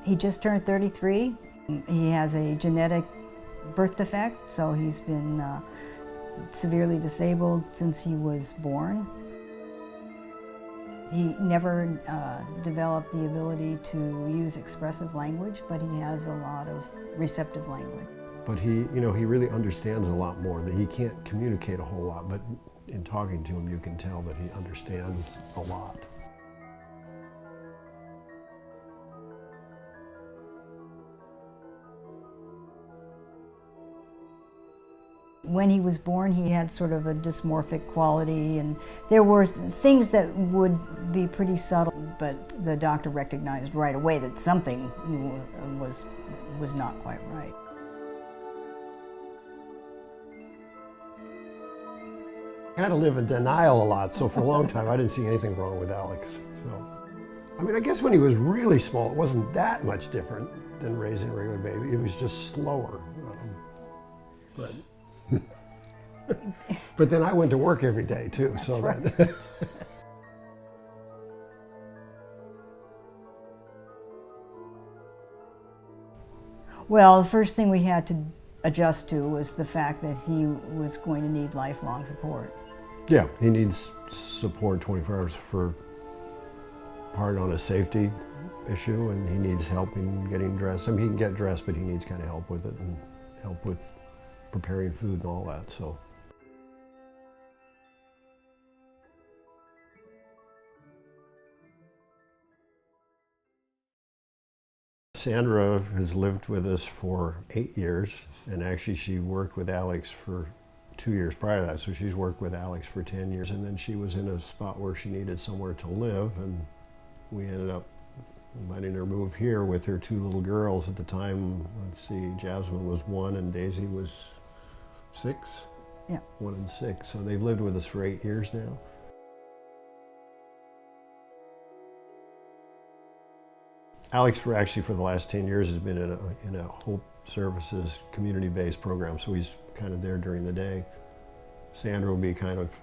He just turned 33. He has a genetic birth defect, so he's been severely disabled since he was born. He never developed the ability to use expressive language, but he has a lot of receptive language. But he really understands a lot more. That he can't communicate a whole lot, but in talking to him, you can tell that he understands a lot. When he was born, he had sort of a dysmorphic quality, and there were things that would be pretty subtle, but the doctor recognized right away that something was not quite right. I had to live in denial a lot, so for a long time I didn't see anything wrong with Alex. So, I mean, I guess when he was really small, it wasn't that much different than raising a regular baby. It was just slower. But then I went to work every day too. That's so right. that Well, the first thing we had to adjust to was the fact that he was going to need lifelong support. Yeah, he needs support 24 hours for part on a safety issue, and he needs help in getting dressed. I mean, he can get dressed, but he needs kind of help with it and help with preparing food and all that. So. Sandra has lived with us for 8 years, and actually she worked with Alex for 2 years prior to that, so she's worked with Alex for 10 years, and then she was in a spot where she needed somewhere to live, and we ended up letting her move here with her 2 little girls at the time. Let's see, Jasmine was 1 and Daisy was 6? Yeah. 1 and 6, so they've lived with us for 8 years now. Alex, for the last 10 years, has been in a Hope Services community-based program, so he's kind of there during the day. Sandra will be kind of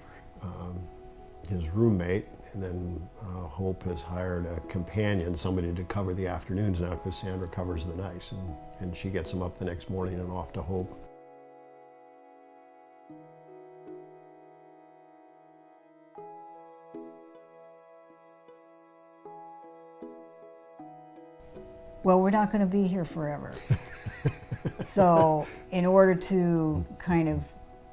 his roommate, and then Hope has hired a companion, somebody to cover the afternoons now, because Sandra covers the nights, and she gets him up the next morning and off to Hope. Well, we're not going to be here forever. So in order to kind of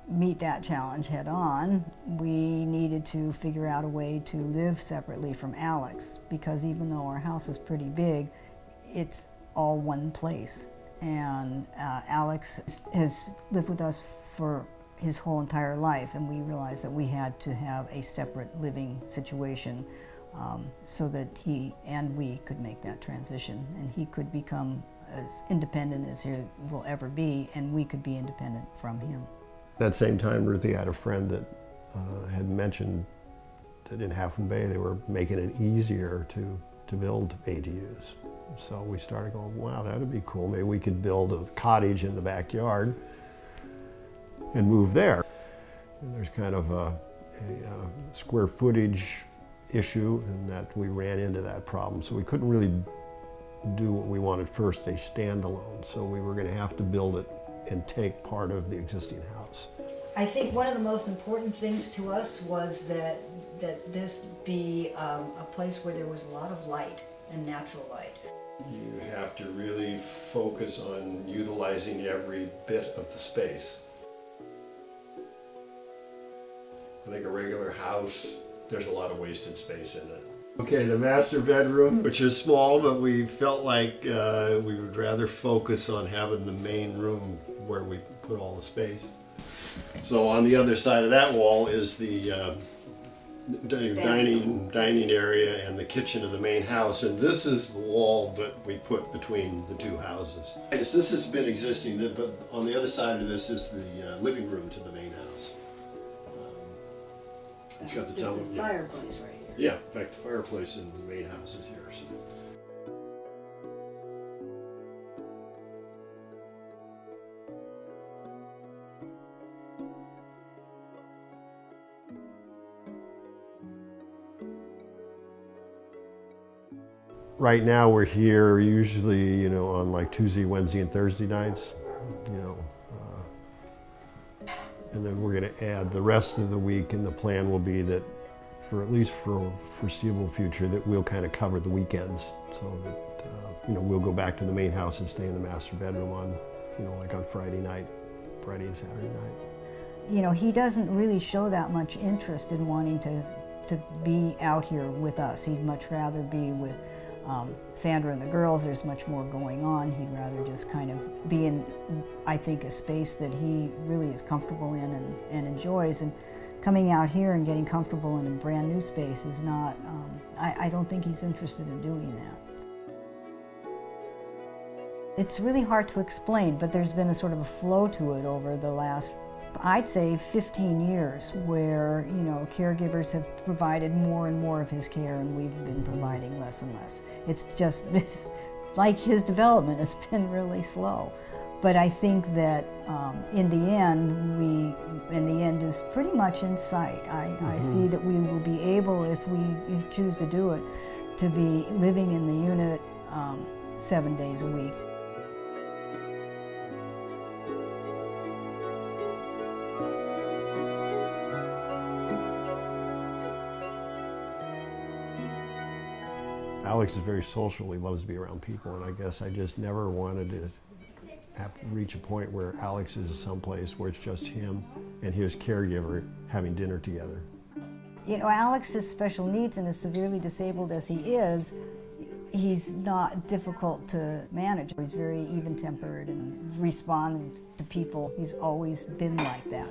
meet that challenge head on, we needed to figure out a way to live separately from Alex, because even though our house is pretty big, it's all one place. And Alex has lived with us for his whole entire life, and we realized that we had to have a separate living situation so that he and we could make that transition, and he could become as independent as he will ever be, and we could be independent from him. That same time, Ruthie had a friend that had mentioned that in Half Moon Bay they were making it easier to build ADUs. So we started going, wow, that would be cool. Maybe we could build a cottage in the backyard and move there. And there's kind of a square footage issue, and that we ran into that problem. So we couldn't really do what we wanted first, a standalone. So we were going to have to build it and take part of the existing house. I think one of the most important things to us was that this be a place where there was a lot of light and natural light. You have to really focus on utilizing every bit of the space. I think a regular house, there's a lot of wasted space in it. Okay, the master bedroom, which is small, but we felt like we would rather focus on having the main room where we put all the space. So on the other side of that wall is the dining area and the kitchen of the main house, and this is the wall that we put between the 2 houses. This has been existing, but on the other side of this is the living room to the main house. It's got the fireplace right here. Yeah, in fact, the fireplace in the main house is here. So. right now we're here usually, you know, on like Tuesday, Wednesday, and Thursday nights, you know. And then we're going to add the rest of the week, and the plan will be that for at least for foreseeable future that we'll kind of cover the weekends, so that you know, we'll go back to the main house and stay in the master bedroom on, you know, like on Friday and Saturday night. You know, he doesn't really show that much interest in wanting to be out here with us. He'd much rather be with Sandra and the girls. There's much more going on. He'd rather just kind of be in, I think, a space that he really is comfortable in and enjoys. And coming out here and getting comfortable in a brand new space is not, I don't think he's interested in doing that. It's really hard to explain, but there's been a sort of a flow to it over the last, I'd say, 15 years, where, you know, caregivers have provided more and more of his care, and we've been providing less and less. It's like his development has been really slow. But I think that in the end is pretty much in sight. I see that we will be able, if we choose to do it, to be living in the unit 7 days a week. Alex is very social. He loves to be around people, and I guess I just never wanted to have to reach a point where Alex is someplace where it's just him and his caregiver having dinner together. You know, Alex's special needs, and as severely disabled as he is, he's not difficult to manage. He's very even-tempered and responds to people. He's always been like that.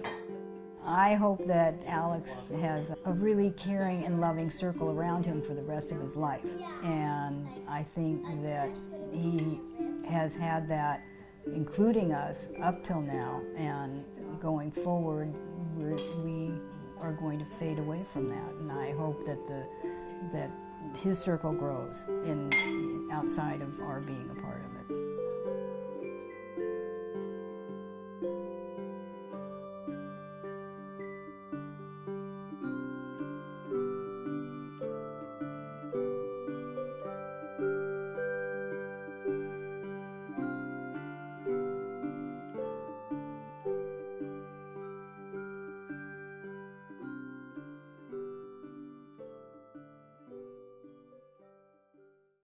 I hope that Alex has a really caring and loving circle around him for the rest of his life. And I think that he has had that, including us, up till now. And going forward, we are going to fade away from that. And I hope that his circle grows outside of our being a part.